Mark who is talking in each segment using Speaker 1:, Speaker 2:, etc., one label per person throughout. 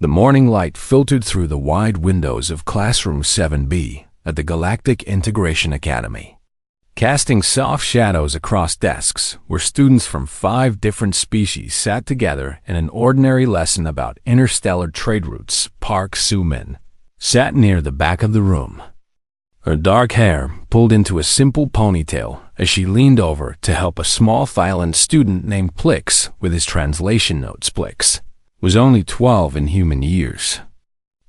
Speaker 1: The morning light filtered through the wide windows of Classroom 7B at the Galactic Integration Academy, casting soft shadows across desks where students from 5 different species sat together in an ordinary lesson about interstellar trade routes. Park Soo-min sat near the back of the room, her dark hair pulled into a simple ponytail as she leaned over to help a small Thailand student named Plix with his translation notes. Plix was only 12 in human years,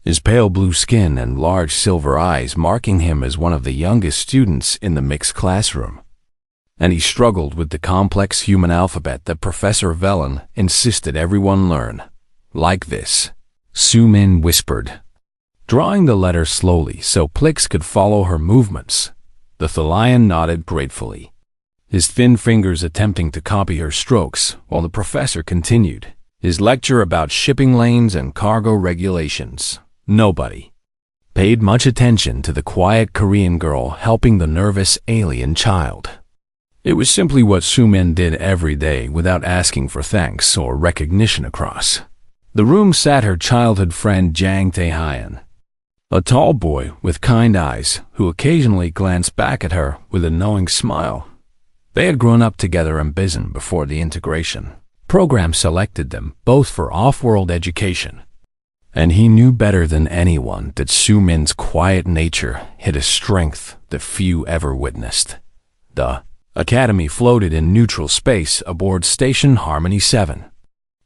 Speaker 1: his pale blue skin and large silver eyes marking him as one of the youngest students in the mixed classroom. And he struggled with the complex human alphabet that Professor Velen insisted everyone learn. Like this, Soo-min whispered, drawing the letter slowly so Plix could follow her movements. The Thalian nodded gratefully, his thin fingers attempting to copy her strokes while the professor continued his lecture about shipping lanes and cargo regulations. Nobody paid much attention to the quiet Korean girl helping the nervous alien child. It was simply what Soo-min did every day without asking for thanks or recognition. Across the room sat her childhood friend Jang Tae-hyun, a tall boy with kind eyes who occasionally glanced back at her with a knowing smile. They had grown up together in Bizen before the integration program selected them both for off-world education, and he knew better than anyone that Soo-min's quiet nature hid a strength that few ever witnessed. The Academy floated in neutral space aboard Station Harmony 7,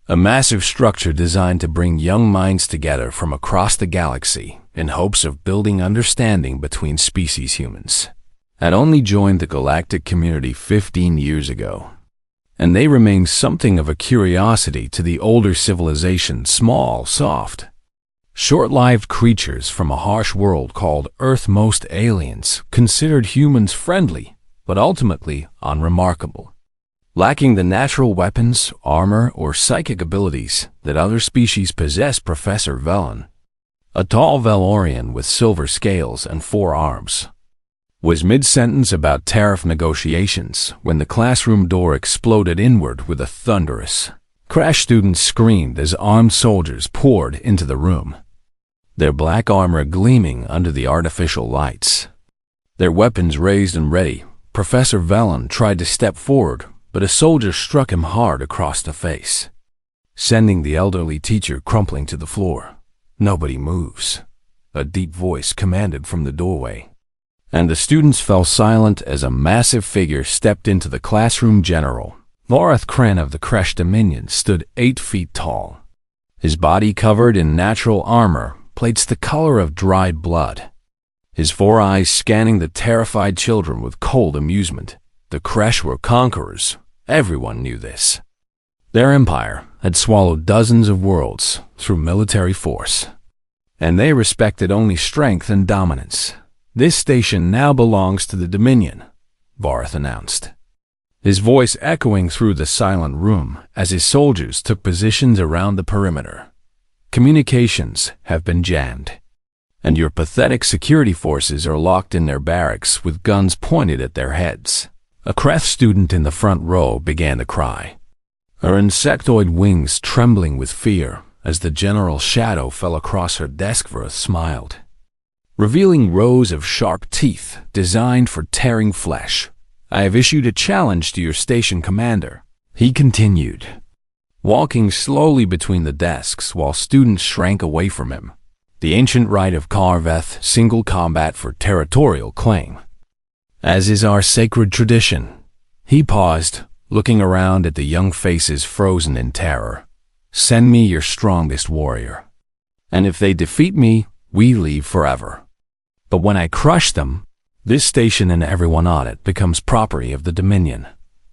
Speaker 1: a massive structure designed to bring young minds together from across the galaxy in hopes of building understanding between species. Humans had only joined the galactic community 15 years ago, and they remained something of a curiosity to the older civilization. Small, soft, short-lived creatures from a harsh world called Earth. Most aliens considered humans friendly, but ultimately unremarkable, lacking the natural weapons, armor, or psychic abilities that other species possess. Professor Velen, a tall Valorian with silver scales and 4 arms, was mid-sentence about tariff negotiations when the classroom door exploded inward with a thunderous crash. Students screamed as armed soldiers poured into the room, their black armor gleaming under the artificial lights, their weapons raised and ready. Professor Velen tried to step forward, but a soldier struck him hard across the face, sending the elderly teacher crumpling to the floor. "Nobody moves," a deep voice commanded from the doorway, and the students fell silent as a massive figure stepped into the classroom. General Vareth Kren of the Kresh Dominion stood 8 feet tall, his body covered in natural armor, plates the color of dried blood, his 4 eyes scanning the terrified children with cold amusement. The Kresh were conquerors. Everyone knew this. Their empire had swallowed dozens of worlds through military force, and they respected only strength and dominance. "This station now belongs to the Dominion," Vareth announced, his voice echoing through the silent room as his soldiers took positions around the perimeter. "Communications have been jammed, and your pathetic security forces are locked in their barracks with guns pointed at their heads." A Kreth student in the front row began to cry, her insectoid wings trembling with fear as the general's shadow fell across her desk. Vareth smiled, revealing rows of sharp teeth designed for tearing flesh. "I have issued a challenge to your station commander," he continued, walking slowly between the desks while students shrank away from him. "The ancient right of Karveth, single combat for territorial claim, as is our sacred tradition." He paused, looking around at the young faces frozen in terror. "Send me your strongest warrior, and if they defeat me, we leave forever. But when I crush them, this station and everyone on it becomes property of the Dominion."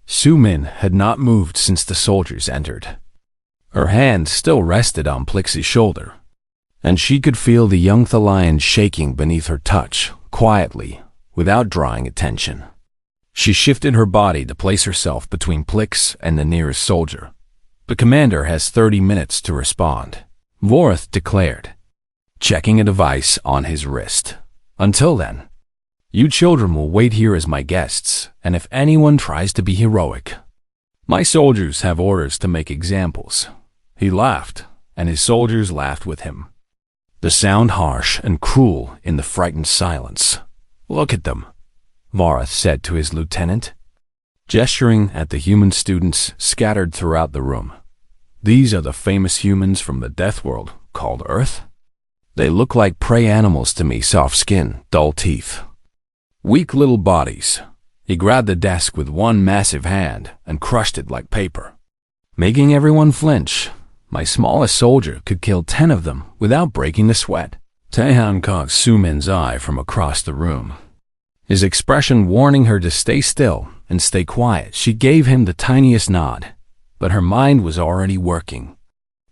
Speaker 1: Soo-min had not moved since the soldiers entered. Her hand still rested on Plix's shoulder, and she could feel the young Thalian shaking beneath her touch, quietly, without drawing attention. She shifted her body to place herself between Plix and the nearest soldier. "The commander has 30 minutes to respond," Vareth declared, checking a device on his wrist. "Until then, you children will wait here as my guests, and if anyone tries to be heroic, my soldiers have orders to make examples." He laughed, and his soldiers laughed with him. The sound harsh and cruel in the frightened silence. "Look at them," Vareth said to his lieutenant, gesturing at the human students scattered throughout the room. "These are the famous humans from the Death World, called Earth. They look like prey animals to me, soft skin, dull teeth, weak little bodies." He grabbed the desk with one massive hand and crushed it like paper, making everyone flinch. My smallest soldier could kill 10 of them without breaking a sweat. Taehan caught Sumin's eye from across the room, his expression warning her to stay still and stay quiet. She gave him the tiniest nod, but her mind was already working,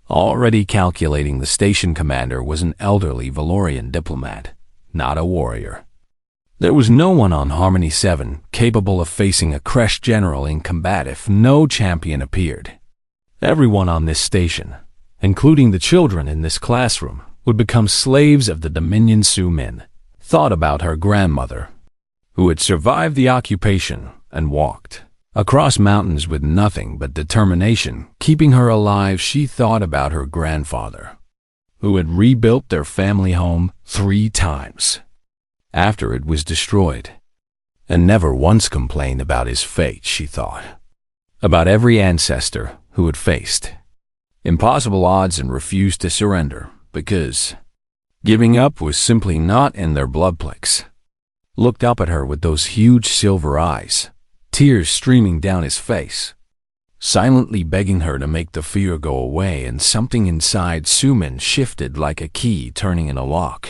Speaker 1: already calculating the station commander was an elderly Valorian diplomat, not a warrior. There was no one on Harmony 7 capable of facing a Kresh general in combat if no champion appeared. Everyone on this station, including the children in this classroom, would become slaves of the Dominion. Sumin thought about her grandmother, who had survived the occupation and walked across mountains with nothing but determination keeping her alive. She thought about her grandfather, who had rebuilt their family home 3 times after it was destroyed, and never once complained about his fate. She thought about every ancestor who had faced impossible odds and refused to surrender because giving up was simply not in their blood plaques. Looked up at her with those huge silver eyes, tears streaming down his face, silently begging her to make the fear go away, and something inside Sumin shifted like a key turning in a lock.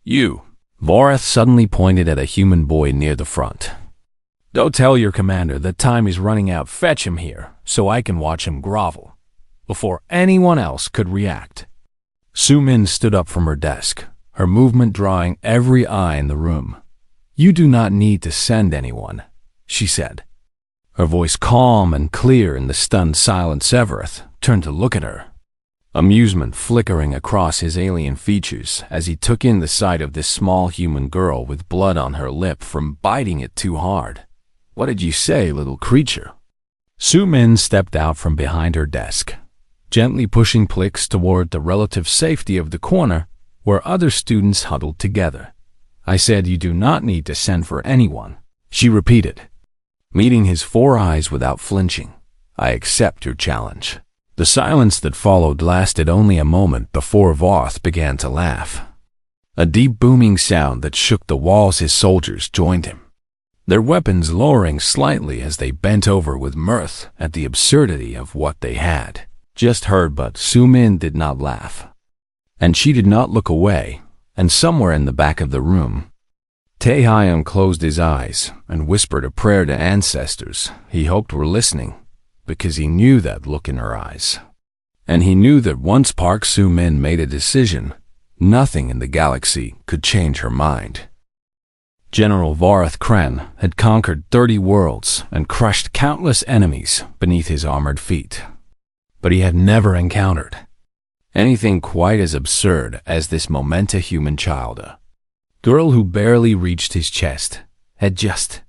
Speaker 1: "You," Vareth suddenly pointed at a human boy near the front. "Go tell your commander that time is running out. Fetch him here so I can watch him grovel," before anyone else could react. Sumin stood up from her desk, her movement drawing every eye in the room. "You do not need to send anyone," she said, her voice calm and clear in the stunned silence. Evereth turned to look at her, amusement flickering across his alien features as he took in the sight of this small human girl with blood on her lip from biting it too hard. "What did you say, little creature?" Sumin stepped out from behind her desk, gently pushing Plix toward the relative safety of the corner where other students huddled together. "I said you do not need to send for anyone," she repeated, meeting his 4 eyes without flinching. "I accept your challenge." The silence that followed lasted only a moment before Voth began to laugh, a deep booming sound that shook the walls. His soldiers joined him, their weapons lowering slightly as they bent over with mirth at the absurdity of what they had just heard. But Sumin did not laugh, and she did not look away, and somewhere in the back of the room, Taehyung closed his eyes and whispered a prayer to ancestors he hoped were listening, because he knew that look in her eyes. And he knew that once Park Sumin made a decision, nothing in the galaxy could change her mind. General Vareth Kren had conquered 30 worlds and crushed countless enemies beneath his armored feet. But he had never encountered anything quite as absurd as this Momenta human child. A girl who barely reached his chest had just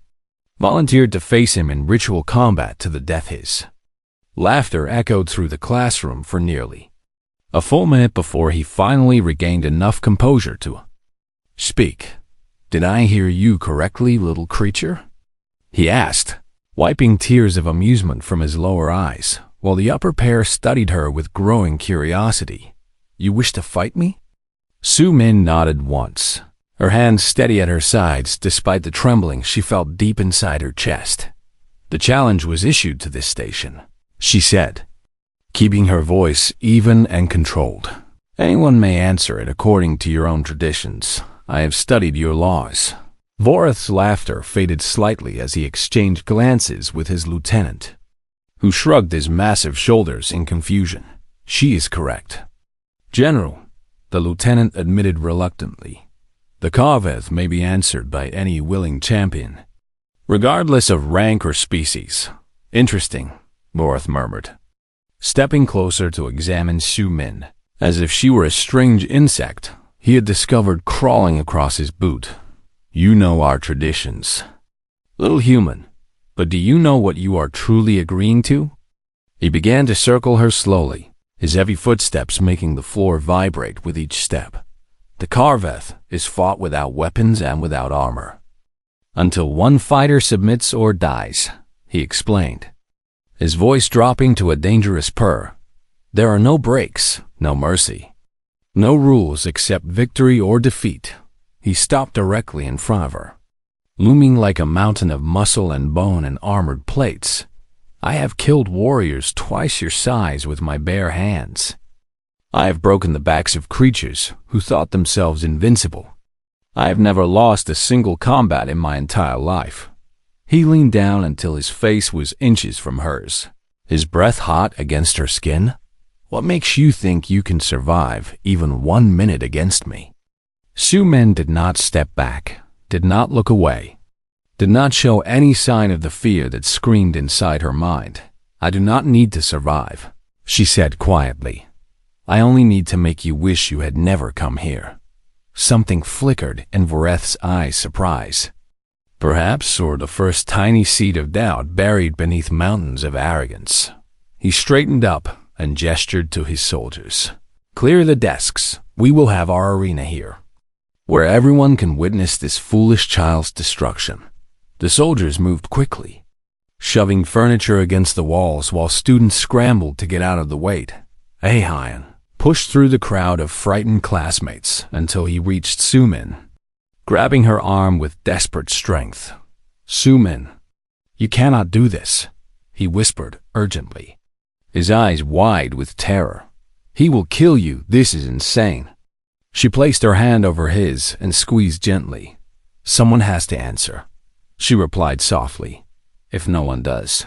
Speaker 1: volunteered to face him in ritual combat to the death. His laughter echoed through the classroom for nearly a full minute before he finally regained enough composure to speak. "Did I hear you correctly, little creature?" he asked, wiping tears of amusement from his lower eyes, while the upper pair studied her with growing curiosity. "You wish to fight me?" Sumin nodded once, her hands steady at her sides despite the trembling she felt deep inside her chest. "The challenge was issued to this station," she said, keeping her voice even and controlled. "Anyone may answer it according to your own traditions. I have studied your laws." Voreth's laughter faded slightly as he exchanged glances with his lieutenant, who shrugged his massive shoulders in confusion. "She is correct, General," the lieutenant admitted reluctantly. "The Kaveth may be answered by any willing champion, regardless of rank or species." "Interesting," Voreth murmured, stepping closer to examine Sumin, as if she were a strange insect he had discovered crawling across his boot. "You know our traditions, little human, but do you know what you are truly agreeing to?" He began to circle her slowly, his heavy footsteps making the floor vibrate with each step. The Karveth is fought without weapons and without armor. Until one fighter submits or dies, he explained, his voice dropping to a dangerous purr. There are no breaks, no mercy. No rules except victory or defeat. He stopped directly in front of her, looming like a mountain of muscle and bone and armored plates. I have killed warriors twice your size with my bare hands. I have broken the backs of creatures who thought themselves invincible. I have never lost a single combat in my entire life. He leaned down until his face was inches from hers, his breath hot against her skin. What makes you think you can survive even 1 minute against me? Su-min did not step back, did not look away, did not show any sign of the fear that screamed inside her mind. I do not need to survive, she said quietly. I only need to make you wish you had never come here. Something flickered in Voreth's eyes, surprise. Perhaps, or the first tiny seed of doubt buried beneath mountains of arrogance. He straightened up and gestured to his soldiers. Clear the desks. We will have our arena here, where everyone can witness this foolish child's destruction. The soldiers moved quickly, shoving furniture against the walls while students scrambled to get out of the way. Ahayan pushed through the crowd of frightened classmates until he reached Su-min, grabbing her arm with desperate strength. Su-min, you cannot do this, he whispered urgently, his eyes wide with terror. He will kill you. This is insane. She placed her hand over his and squeezed gently. Someone has to answer, she replied softly. If no one does,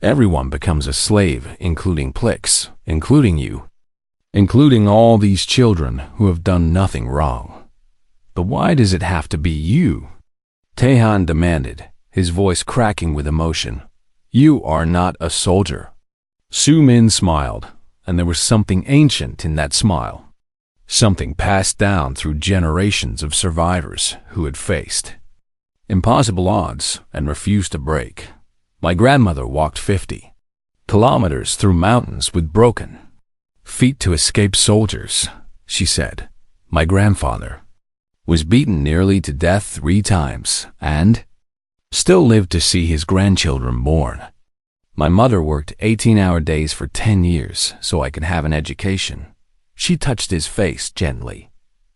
Speaker 1: everyone becomes a slave, including Plix, including you, including all these children who have done nothing wrong. But why does it have to be you? Taehan demanded, his voice cracking with emotion. You are not a soldier. Su-min smiled, and there was something ancient in that smile. Something passed down through generations of survivors who had faced impossible odds and refused to break. My grandmother walked 50 kilometers through mountains with broken feet to escape soldiers, she said. My grandfather was beaten nearly to death 3 times and still lived to see his grandchildren born. My mother worked 18-hour days for 10 years so I could have an education. She touched his face gently.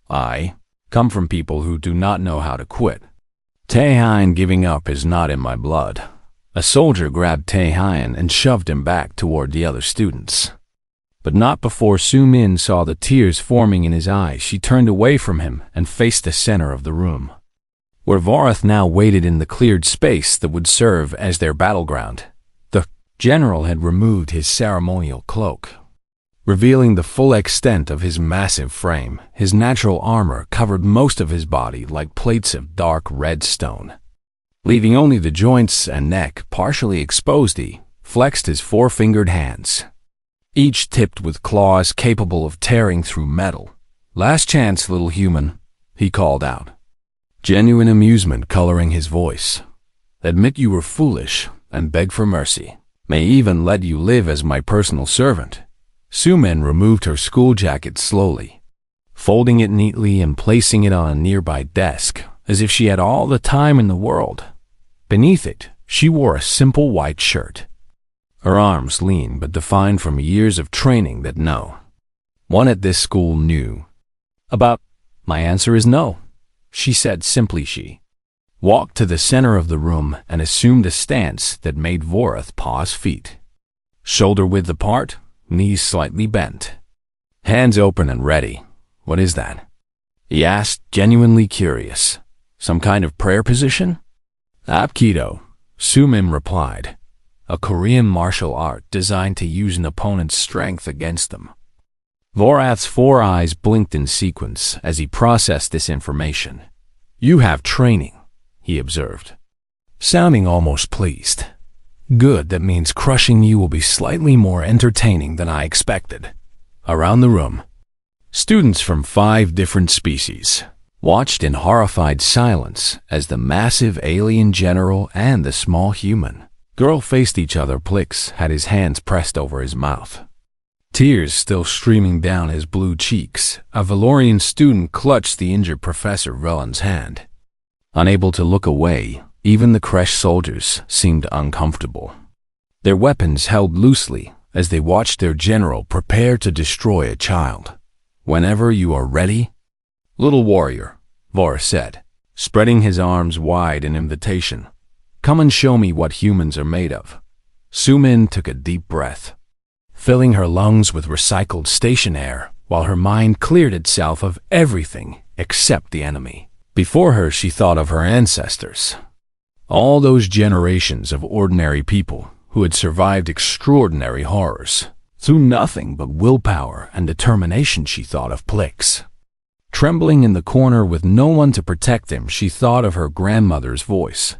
Speaker 1: I come from people who do not know how to quit. Taehan giving up is not in my blood. A soldier grabbed Taehan and shoved him back toward the other students. But not before Su-min saw the tears forming in his eyes. She turned away from him and faced the center of the room, where Voreth now waited in the cleared space that would serve as their battleground. The general had removed his ceremonial cloak, revealing the full extent of his massive frame. His natural armor covered most of his body like plates of dark red stone, leaving only the joints and neck partially exposed. He flexed his 4-fingered hands, each tipped with claws capable of tearing through metal. Last chance, little human, he called out, genuine amusement coloring his voice. Admit you were foolish and beg for mercy. May even let you live as my personal servant. Su-min removed her school jacket slowly, folding it neatly and placing it on a nearby desk, as if she had all the time in the world. Beneath it, she wore a simple white shirt, her arms lean but defined from years of training that no one at this school knew about. My answer is no, she said simply. She walked to the center of the room and assumed a stance that made Voreth pause, feet shoulder-width apart, knees slightly bent, hands open and ready. What is that? He asked, genuinely curious. Some kind of prayer position? Apkido, Su-min replied, a Korean martial art designed to use an opponent's strength against them. Voreth's 4 eyes blinked in sequence as he processed this information. You have training, he observed, sounding almost pleased. Good, that means crushing you will be slightly more entertaining than I expected. Around the room, students from 5 different species watched in horrified silence as the massive alien general and the small human girl faced each other. Plix had his hands pressed over his mouth, Tears still streaming down his blue cheeks, a Valorian student clutched the injured Professor Rellen's hand. Unable to look away, even the Kresh soldiers seemed uncomfortable. Their weapons held loosely as they watched their general prepare to destroy a child. "Whenever you are ready, little warrior," Var said, spreading his arms wide in invitation. "Come and show me what humans are made of." Su-min took a deep breath, filling her lungs with recycled station air, while her mind cleared itself of everything except the enemy. Before her, she thought of her ancestors. All those generations of ordinary people who had survived extraordinary horrors. Through nothing but willpower and determination, she thought of Plix. Trembling in the corner with no one to protect him, she thought of her grandmother's voice,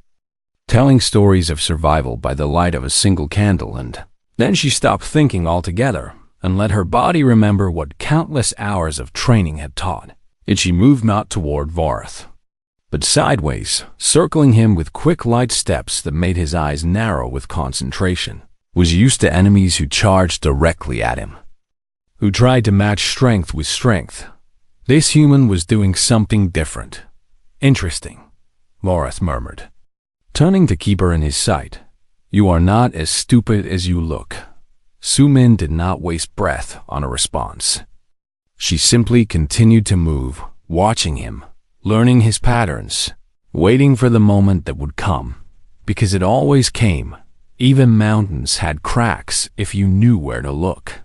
Speaker 1: telling stories of survival by the light of a single candle, and then she stopped thinking altogether and let her body remember what countless hours of training had taught. And she moved not toward Varth, but sideways, circling him with quick light steps that made his eyes narrow with concentration. Was used to enemies who charged directly at him, who tried to match strength with strength. This human was doing something different. "Interesting," Varth murmured, turning to keep her in his sight. "You are not as stupid as you look." Su-min did not waste breath on a response. She simply continued to move, watching him, learning his patterns, waiting for the moment that would come, because it always came. Even mountains had cracks if you knew where to look.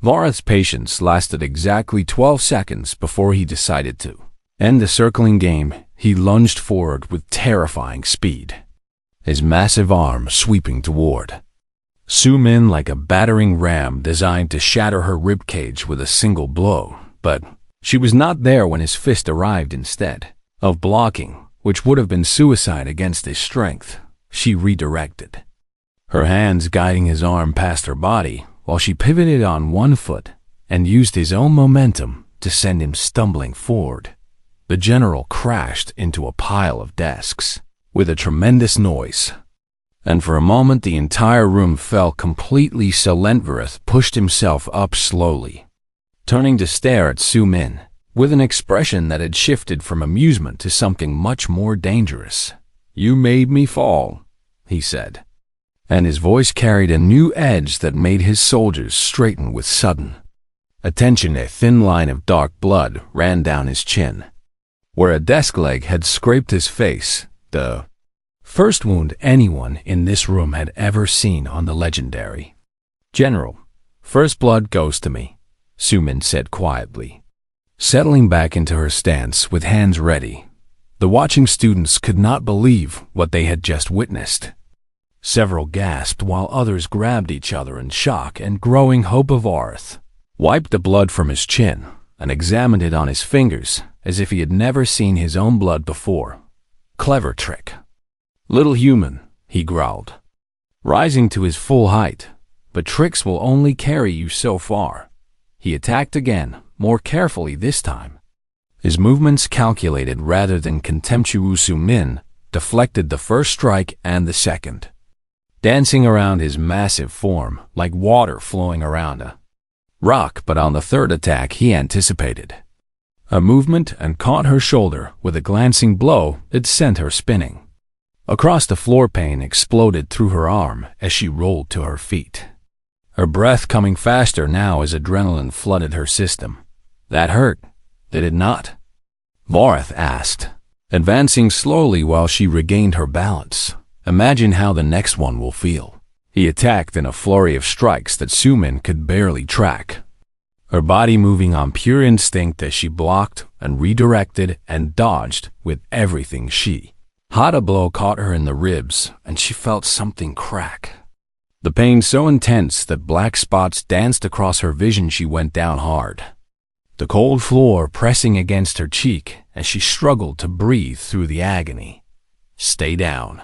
Speaker 1: Varth's patience lasted exactly 12 seconds before he decided to end the circling game. He lunged forward with terrifying speed, his massive arm sweeping toward Su-min like a battering ram designed to shatter her ribcage with a single blow. But she was not there when his fist arrived. Instead of blocking, which would have been suicide against his strength, she redirected, her hands guiding his arm past her body while she pivoted on one foot and used his own momentum to send him stumbling forward. The general crashed into a pile of desks with a tremendous noise, and for a moment the entire room fell completely silent. Varth pushed himself up slowly, turning to stare at Su-min with an expression that had shifted from amusement to something much more dangerous. "You made me fall," he said, and his voice carried a new edge that made his soldiers straighten with sudden attention. A thin line of dark blood ran down his chin, where a desk leg had scraped his face, the first wound anyone in this room had ever seen on the legendary general. "First blood goes to me," Su-min said quietly, settling back into her stance with hands ready. The watching students could not believe what they had just witnessed. Several gasped while others grabbed each other in shock and growing hope. Of Varth wiped the blood from his chin and examined it on his fingers as if he had never seen his own blood before. "Clever trick, little human," he growled, rising to his full height. "But tricks will only carry you so far." He attacked again, more carefully this time. His movements calculated rather than contemptuous. Su-min deflected the first strike and the second, dancing around his massive form like water flowing around a rock. But on the third attack he anticipated a movement and caught her shoulder with a glancing blow that sent her spinning across the floor. Pain exploded through her arm as she rolled to her feet, her breath coming faster now as adrenaline flooded her system. "That hurt, did it not?" Varth asked, advancing slowly while she regained her balance. "Imagine how the next one will feel." He attacked in a flurry of strikes that Su-min could barely track, her body moving on pure instinct as she blocked and redirected and dodged with everything she had. A blow caught her in the ribs and she felt something crack, the pain so intense that black spots danced across her vision. She went down hard, the cold floor pressing against her cheek as she struggled to breathe through the agony. "Stay down,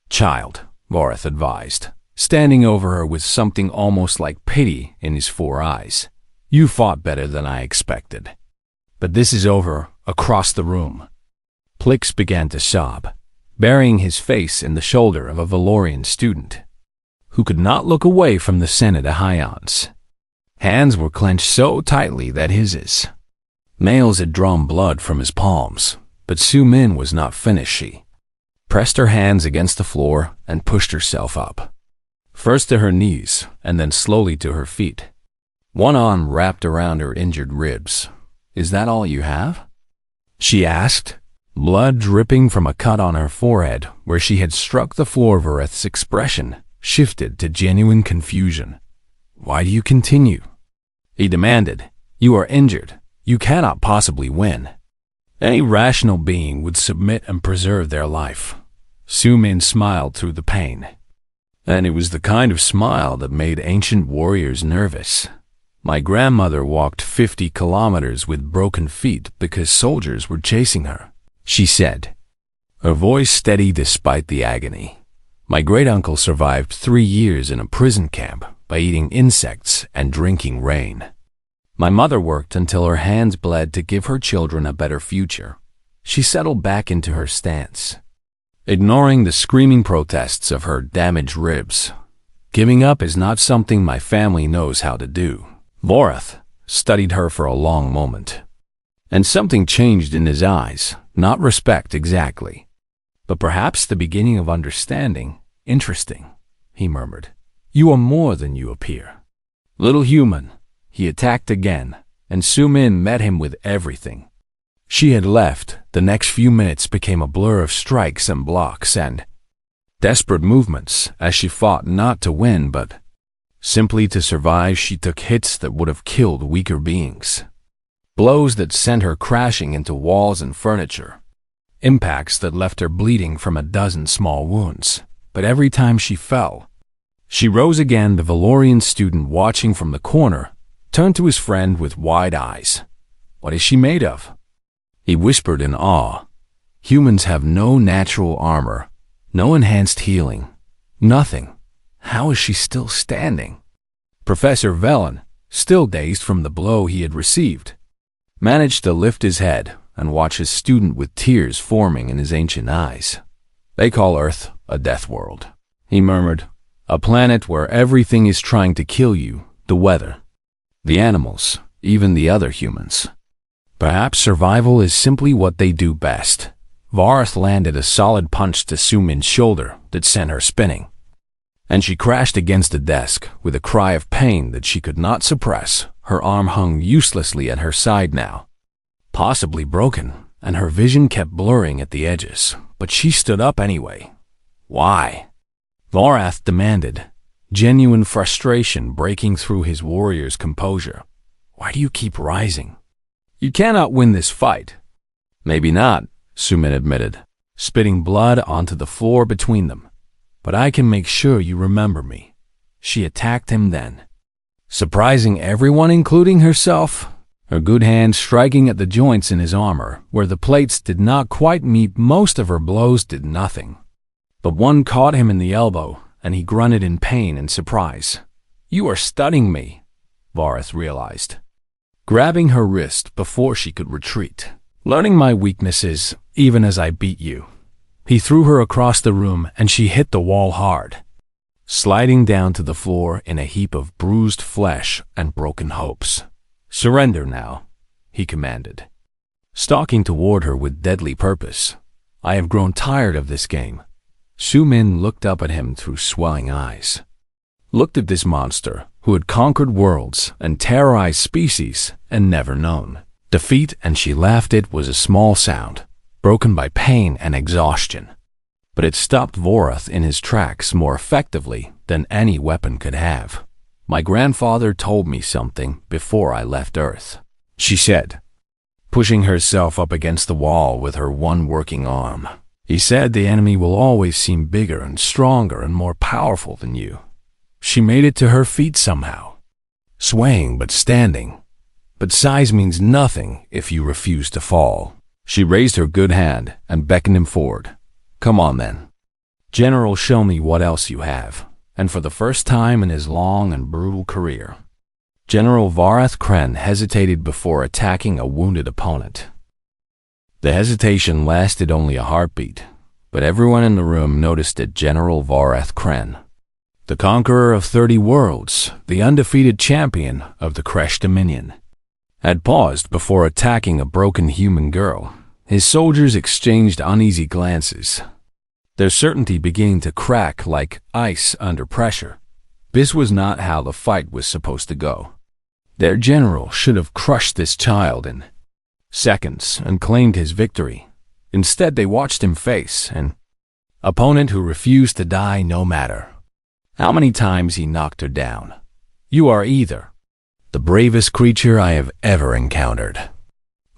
Speaker 1: child," Varth advised, standing over her with something almost like pity in his 4 eyes. "You fought better than I expected, but this is over." Across the room, Plix began to sob, burying his face in the shoulder of a Valorian student who could not look away from the Senate Hyons. Hands were clenched so tightly that his nails had drawn blood from his palms. But Su Min was not finished. She pressed her hands against the floor and pushed herself up, first to her knees and then slowly to her feet. One arm wrapped around her injured ribs. "Is that all you have?" she asked, blood dripping from a cut on her forehead where she had struck the floor. Vareth's expression shifted to genuine confusion. "Why do you continue?" he demanded. "You are injured. You cannot possibly win." Any rational being would submit and preserve their life. Su Min smiled through the pain. And it was the kind of smile that made ancient warriors nervous. "My grandmother walked 50 kilometers with broken feet because soldiers were chasing her," she said, her voice steady despite the agony. "My great-uncle survived 3 years in a prison camp by eating insects and drinking rain. My mother worked until her hands bled to give her children a better future." She settled back into her stance, ignoring the screaming protests of her damaged ribs. "Giving up is not something my family knows how to do." Vareth studied her for a long moment, and something changed in his eyes. Not respect exactly, but perhaps the beginning of understanding. "Interesting," he murmured. "You are more than you appear." "Little human." He attacked again, and Su Min met him with everything she had left. The next few minutes became a blur of strikes and blocks and desperate movements as she fought not to win but simply to survive. She took hits that would have killed weaker beings, blows that sent her crashing into walls and furniture, impacts that left her bleeding from a dozen small wounds. But every time she fell, she rose again. The Valorian student, watching from the corner, turned to his friend with wide eyes. "What is she made of?" he whispered in awe. "Humans have no natural armor, no enhanced healing, nothing. How is she still standing?" Professor Velen, still dazed from the blow he had received, managed to lift his head and watch his student with tears forming in his ancient eyes. "They call Earth a death world," he murmured. "A planet where everything is trying to kill you, the weather, the animals, even the other humans. Perhaps survival is simply what they do best." Vareth landed a solid punch to Su Min's shoulder that sent her spinning, and she crashed against the desk with a cry of pain that she could not suppress. Her arm hung uselessly at her side now, possibly broken, and her vision kept blurring at the edges. But she stood up anyway. "Why?" Vareth demanded, genuine frustration breaking through his warrior's composure. "Why do you keep rising? You cannot win this fight." "Maybe not," Su Min admitted, spitting blood onto the floor between them. "But I can make sure you remember me." She attacked him then, surprising everyone including herself, her good hand striking at the joints in his armor where the plates did not quite meet. Most of her blows did nothing, but one caught him in the elbow, and he grunted in pain and surprise. "You are stunning me," Vareth realized, grabbing her wrist before she could retreat. "Learning my weaknesses even as I beat you." He threw her across the room and she hit the wall hard, sliding down to the floor in a heap of bruised flesh and broken hopes. "Surrender now," he commanded, stalking toward her with deadly purpose. "I have grown tired of this game." Su Min looked up at him through swelling eyes, looked at this monster who had conquered worlds and terrorized species and never known defeat, and she laughed. It was a small sound, broken by pain and exhaustion, but it stopped Vareth in his tracks more effectively than any weapon could have. "My grandfather told me something before I left Earth," she said, pushing herself up against the wall with her one working arm. "He said the enemy will always seem bigger and stronger and more powerful than you." She made it to her feet somehow, swaying but standing. "But size means nothing if you refuse to fall." She raised her good hand and beckoned him forward. "Come on then, General, show me what else you have." And for the first time in his long and brutal career, General Vareth Kren hesitated before attacking a wounded opponent. The hesitation lasted only a heartbeat, but everyone in the room noticed it. General Vareth Kren the conqueror of 30 worlds, the undefeated champion of the Kresh Dominion, had paused before attacking a broken human girl. His soldiers exchanged uneasy glances, their certainty beginning to crack like ice under pressure. This was not how the fight was supposed to go. Their general should have crushed this child in seconds and claimed his victory. Instead, they watched him face an opponent who refused to die no matter how many times he knocked her down. You are either the bravest creature I have ever encountered,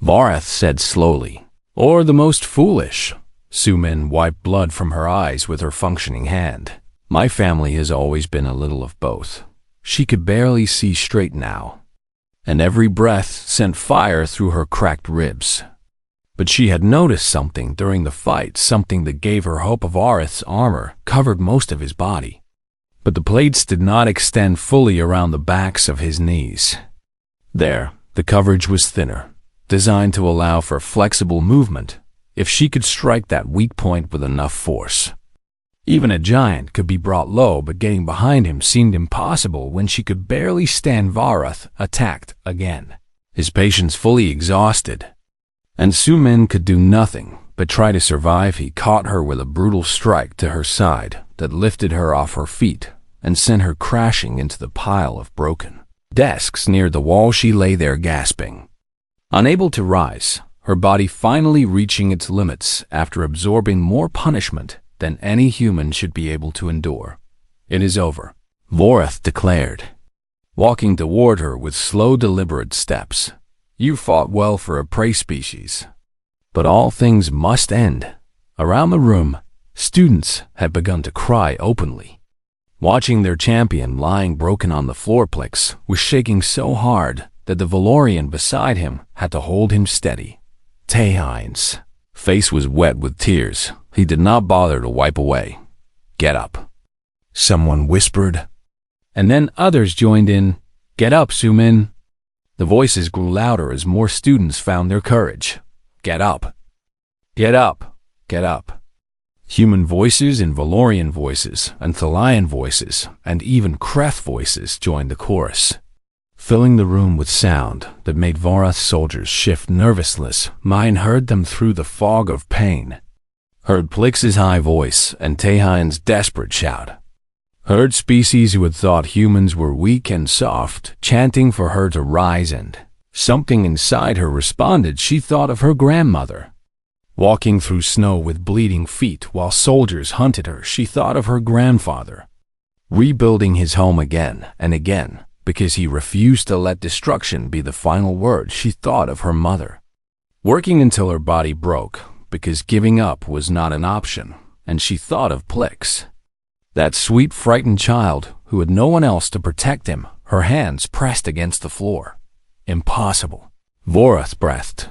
Speaker 1: Varath said slowly, or the most foolish. Su-min wiped blood from her eyes with her functioning hand. My family has always been a little of both. She could barely see straight now, and every breath sent fire through her cracked ribs. But she had noticed something during the fight, something that gave her hope. Of Arath's armor covered most of his body, but the plates did not extend fully around the backs of his knees. There, the coverage was thinner, designed to allow for flexible movement if she could strike that weak point with enough force. Even a giant could be brought low, but getting behind him seemed impossible when she could barely stand. Varath attacked again, his patience fully exhausted, and Su-min could do nothing but try to survive. He caught her with a brutal strike to her side that lifted her off her feet and sent her crashing into the pile of broken desks near the wall. She lay there gasping, unable to rise, her body finally reaching its limits after absorbing more punishment than any human should be able to endure. It is over, Varath declared, walking toward her with slow, deliberate steps. You fought well for a prey species, but all things must end. Around the room, students had begun to cry openly. Watching their champion lying broken on the floor, Plix was shaking so hard that the Valorian beside him had to hold him steady. Taehyne's face was wet with tears. He did not bother to wipe away. Get up, someone whispered, and then others joined in. Get up, Su-min. The voices grew louder as more students found their courage. Get up. Get up. Get up. Human voices and Valorian voices and Thalian voices and even Kreth voices joined the chorus, filling the room with sound that made Varath's soldiers shift nervousness. Mine heard them through the fog of pain. Heard Plix's high voice and Taehyne's desperate shout. Heard species who had thought humans were weak and soft, chanting for her to rise, and something inside her responded. She thought of her grandmother, walking through snow with bleeding feet while soldiers hunted her. She thought of her grandfather, rebuilding his home again and again because he refused to let destruction be the final word. She thought of her mother, working until her body broke because giving up was not an option. And she thought of Plix, that sweet, frightened child who had no one else to protect him, her hands pressed against the floor. Impossible, Varath breathed,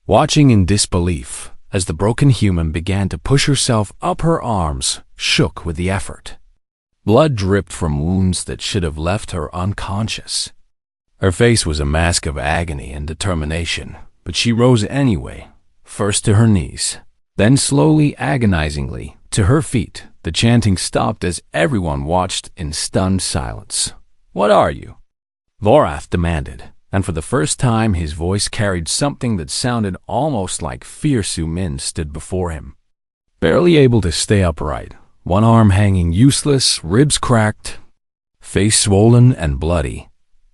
Speaker 1: watching in disbelief as the broken human began to push herself up. Her arms shook with the effort. Blood dripped from wounds that should have left her unconscious. Her face was a mask of agony and determination, but she rose anyway, first to her knees, then slowly, agonizingly, to her feet. The chanting stopped as everyone watched in stunned silence. What are you? Varath demanded, and for the first time his voice carried something that sounded almost like fear. Su-min stood before him, barely able to stay upright, one arm hanging useless, ribs cracked, face swollen and bloody,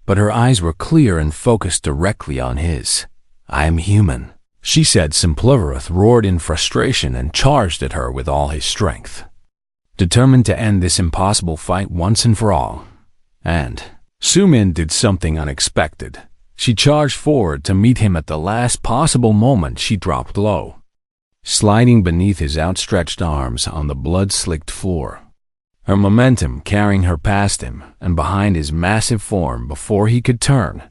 Speaker 1: but her eyes were clear and focused directly on his. I am human, she said. Varath roared in frustration and charged at her with all his strength, determined to end this impossible fight once and for all. And Su-min did something unexpected. She charged forward to meet him at the last possible moment. She dropped low, sliding beneath his outstretched arms on the blood-slicked floor, her momentum carrying her past him and behind his massive form. Before he could turn,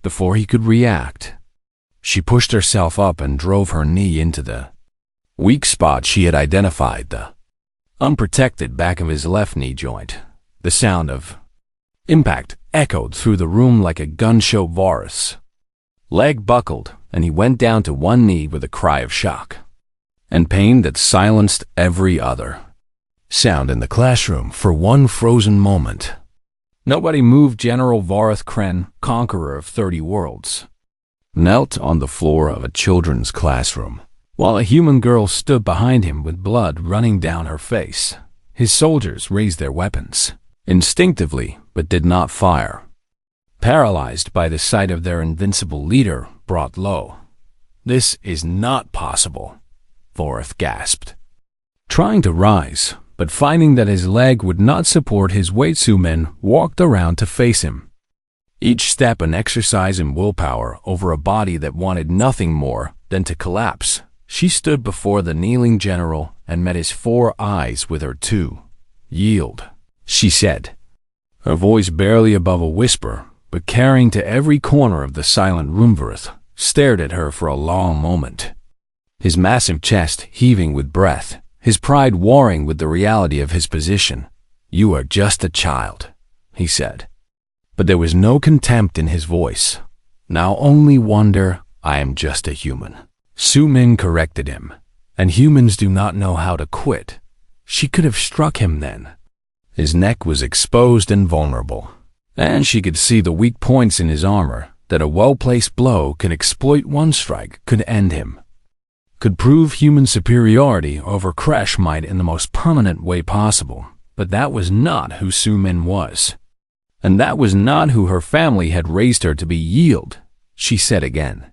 Speaker 1: before he could react, she pushed herself up and drove her knee into the weak spot she had identified, the unprotected back of his left knee joint. The sound of impact echoed through the room like a gun-show. Varath's leg buckled, and he went down to one knee with a cry of shock and pain that silenced every other. sound in the classroom for one frozen moment. Nobody moved. General Vareth Kren, conqueror of 30 worlds, knelt on the floor of a children's classroom, while a human girl stood behind him with blood running down her face. His soldiers raised their weapons, instinctively, but did not fire, paralyzed by the sight of their invincible leader brought low. "This is not possible," Vareth gasped. Trying to rise, but finding that his leg would not support his weight, Su-min walked around to face him. Each step an exercise in willpower over a body that wanted nothing more than to collapse. She stood before the kneeling general and met his 4 eyes with her 2. "Yield," she said, her voice barely above a whisper, but carrying to every corner of the silent room. Vareth stared at her for a long moment, his massive chest heaving with breath, his pride warring with the reality of his position. "You are just a child," he said. But there was no contempt in his voice. "Now only wonder. I am just a human." Su-min corrected him. "And humans do not know how to quit." She could have struck him then. His neck was exposed and vulnerable, and she could see the weak points in his armor that a well-placed blow could exploit. One strike could end him, could prove human superiority over crush might in the most permanent way possible. But that was not who Su-min was. And that was not who her family had raised her to be. "Yield," she said again,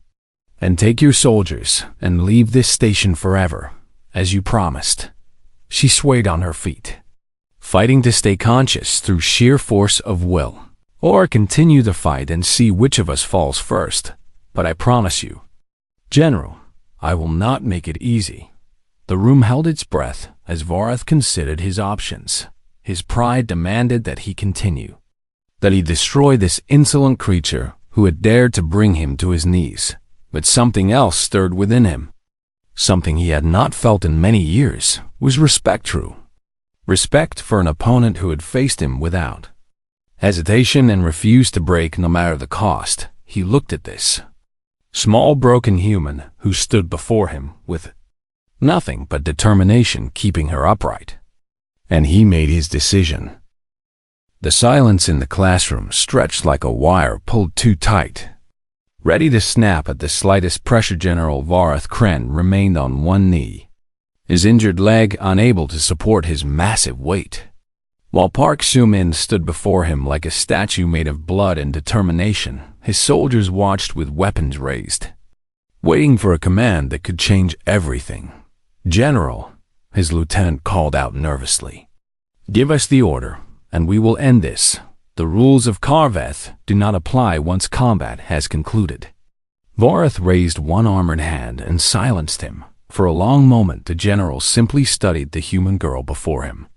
Speaker 1: "and take your soldiers and leave this station forever, as you promised." She swayed on her feet, fighting to stay conscious through sheer force of will. "Or continue the fight and see which of us falls first. But I promise you, General, I will not make it easy." The room held its breath as Vareth considered his options. His pride demanded that he continue, that he destroy this insolent creature who had dared to bring him to his knees. But something else stirred within him. Something he had not felt in many years. Was respect true? Respect for an opponent who had faced him without hesitation and refused to break no matter the cost. He looked at this small broken human who stood before him with nothing but determination keeping her upright. And he made his decision. The silence in the classroom stretched like a wire pulled too tight, ready to snap at the slightest pressure. General Vareth Kren remained on one knee, his injured leg unable to support his massive weight, while Park Su-min stood before him like a statue made of blood and determination. His soldiers watched with weapons raised, waiting for a command that could change everything. "General," his lieutenant called out nervously, "give us the order, and we will end this. The rules of Karveth do not apply once combat has concluded." Vareth raised one armored hand and silenced him. For a long moment the general simply studied the human girl before him,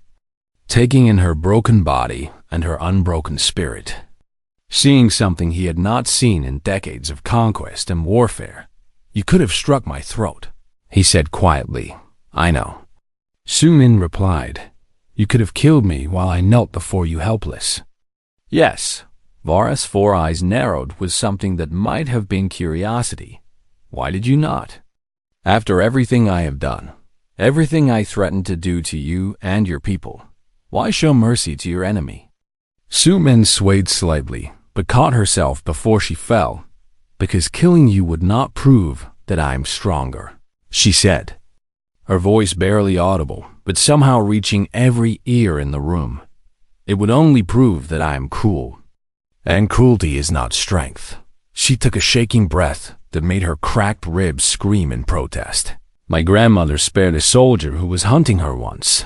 Speaker 1: taking in her broken body and her unbroken spirit, seeing something he had not seen in decades of conquest and warfare. "You could have struck my throat," he said quietly. "I know," Su-min replied. "You could have killed me while I knelt before you helpless." "Yes." Vareth's 4 eyes narrowed with something that might have been curiosity. "Why did you not? After everything I have done, everything I threatened to do to you and your people, why show mercy to your enemy?" Su-min swayed slightly, but caught herself before she fell. "Because killing you would not prove that I am stronger," she said, her voice barely audible, but somehow reaching every ear in the room. "It would only prove that I am cruel. And cruelty is not strength." She took a shaking breath that made her cracked ribs scream in protest. "My grandmother spared a soldier who was hunting her once.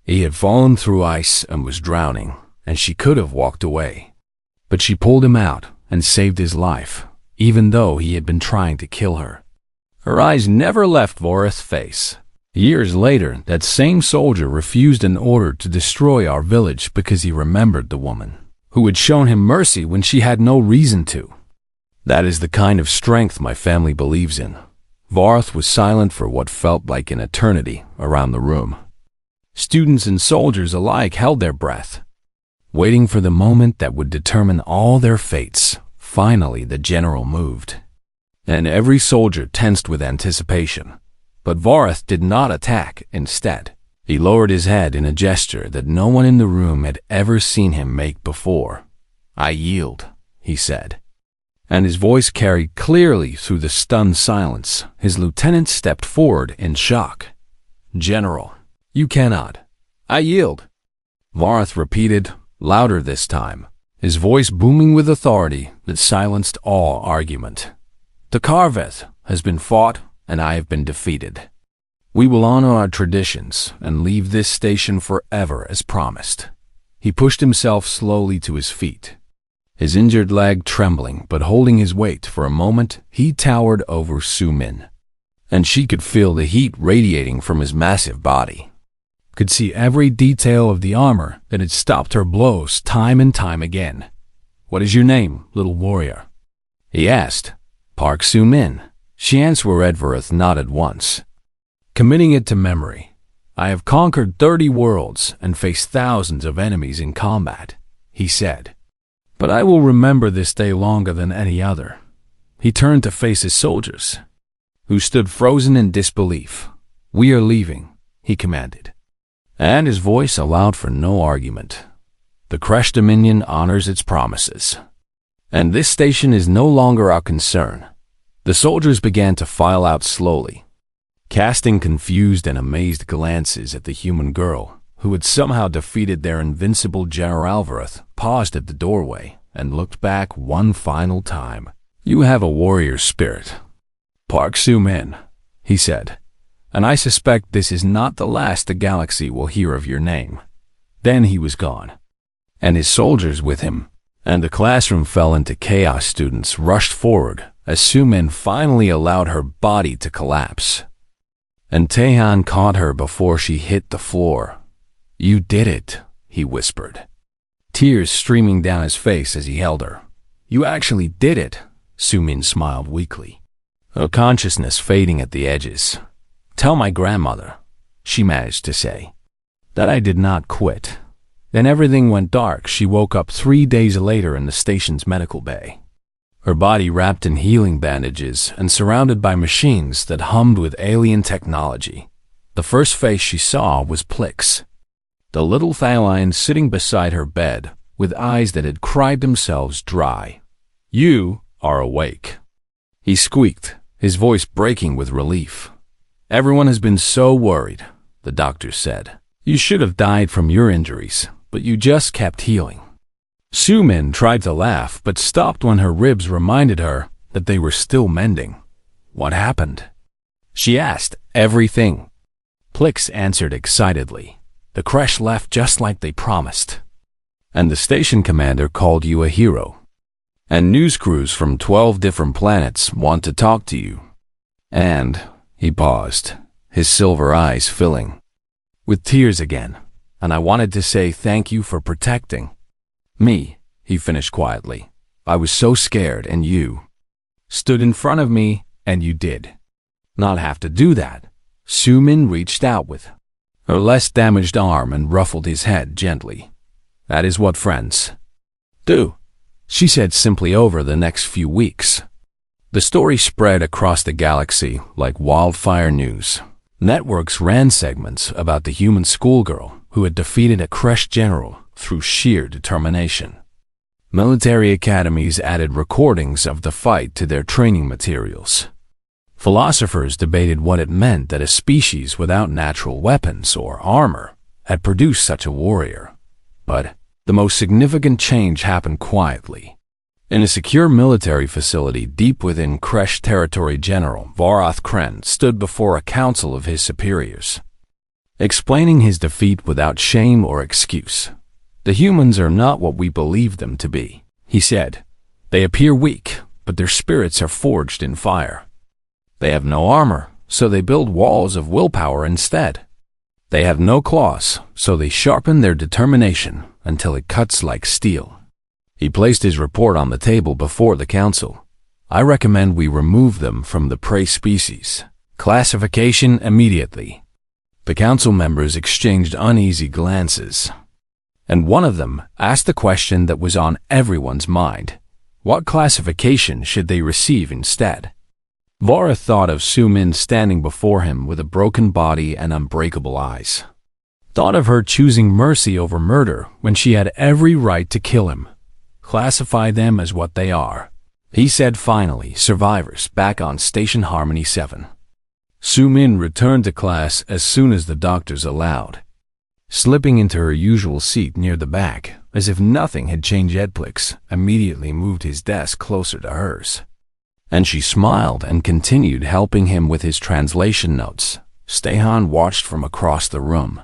Speaker 1: He had fallen through ice and was drowning, and she could have walked away. But she pulled him out and saved his life, even though he had been trying to kill her." Her eyes never left Vareth's face. "Years later, that same soldier refused an order to destroy our village because he remembered the woman who had shown him mercy when she had no reason to. That is the kind of strength my family believes in." Vareth was silent for what felt like an eternity around the room. Students and soldiers alike held their breath, waiting for the moment that would determine all their fates. Finally, the general moved, and every soldier tensed with anticipation. But Vareth did not attack. Instead, He lowered his head in a gesture that no one in the room had ever seen him make before. "I yield," he said. And his voice carried clearly through the stunned silence. His lieutenant stepped forward in shock. "General, you cannot." "I yield," Varth repeated, louder this time, his voice booming with authority that silenced all argument. "The Karveth has been fought, and I have been defeated. We will honor our traditions and leave this station forever as promised." He pushed himself slowly to his feet, his injured leg trembling, but holding his weight. For a moment, he towered over Su Min, and she could feel the heat radiating from his massive body. Could see every detail of the armor that had stopped her blows time and time again. "What is your name, little warrior?" he asked. "Park Su Min." She answered. Edvareth nodded once, committing it to memory. "I have conquered 30 worlds and faced thousands of enemies in combat," he said. "But I will remember this day longer than any other." He turned to face his soldiers, who stood frozen in disbelief. "We are leaving," he commanded, and his voice allowed for no argument. "The Kresh Dominion honors its promises, and this station is no longer our concern." The soldiers began to file out slowly, casting confused and amazed glances at the human girl, who had somehow defeated their invincible General Alvarez, paused at the doorway, and looked back one final time. "You have a warrior spirit, Park Su Min," he said, "and I suspect this is not the last the galaxy will hear of your name." Then he was gone, and his soldiers with him, and the classroom fell into chaos. Students rushed forward as Su Min finally allowed her body to collapse, and Taehan caught her before she hit the floor. "You did it," he whispered, tears streaming down his face as he held her. "You actually did it," Su Min smiled weakly, her consciousness fading at the edges. "Tell my grandmother," she managed to say, "that I did not quit." Then everything went dark. She woke up 3 days later in the station's medical bay, her body wrapped in healing bandages and surrounded by machines that hummed with alien technology. The first face she saw was Plix, the little Thalion sitting beside her bed, with eyes that had cried themselves dry. "You are awake," he squeaked, his voice breaking with relief. "Everyone has been so worried," the doctor said. "You should have died from your injuries, but you just kept healing." Su Min tried to laugh, but stopped when her ribs reminded her that they were still mending. "What happened?" she asked. "Everything," Plix answered excitedly. "The Kresh left just like they promised, and the station commander called you a hero. And news crews from 12 different planets want to talk to you. And," he paused, his silver eyes filling with tears again, "and I wanted to say thank you for protecting me," he finished quietly. "I was so scared, and you stood in front of me, and you did not have to do that." Su Min reached out with her less damaged arm and ruffled his head gently. "That is what friends do," she said simply. Over the next few weeks, the story spread across the galaxy like wildfire news. Networks ran segments about the human schoolgirl who had defeated a Kresh general through sheer determination. Military academies added recordings of the fight to their training materials. Philosophers debated what it meant that a species without natural weapons or armor had produced such a warrior. But the most significant change happened quietly. In a secure military facility deep within Kresh territory, General Varath Kren stood before a council of his superiors, explaining his defeat without shame or excuse. "The humans are not what we believe them to be," he said. "They appear weak, but their spirits are forged in fire. They have no armor, so they build walls of willpower instead. They have no claws, so they sharpen their determination until it cuts like steel." He placed his report on the table before the council. "I recommend we remove them from the prey species classification immediately." The council members exchanged uneasy glances, and one of them asked the question that was on everyone's mind. What classification should they receive instead? Vara thought of Su Min standing before him with a broken body and unbreakable eyes. thought of her choosing mercy over murder when she had every right to kill him. Classify them as what they are, he said finally, survivors back on Station Harmony 7. Su-min returned to class as soon as the doctors allowed. Slipping into her usual seat near the back, as if nothing had changed, Edplix immediately moved his desk closer to hers. And she smiled and continued helping him with his translation notes. Stehan watched from across the room,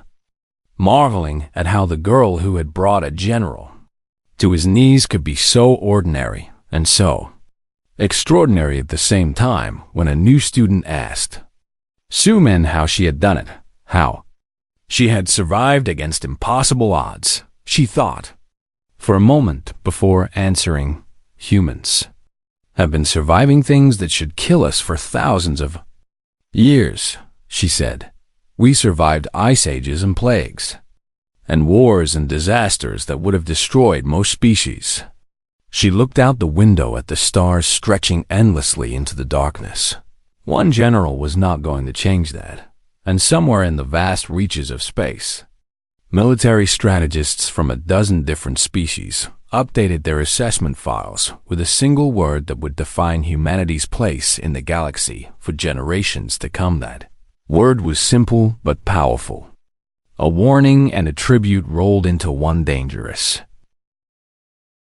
Speaker 1: marveling at how the girl who had brought a general to his knees could be so ordinary and so extraordinary at the same time. When a new student asked Su-min how she had done it, how she had survived against impossible odds, she thought for a moment before answering. Humans have been surviving things that should kill us for thousands of years, she said. We survived ice ages and plagues, and wars and disasters that would have destroyed most species. She looked out the window at the stars stretching endlessly into the darkness. One general was not going to change that, and somewhere in the vast reaches of space, military strategists from a dozen different species updated their assessment files with a single word that would define humanity's place in the galaxy for generations to come. That word was simple but powerful. A warning and a tribute rolled into one: dangerous.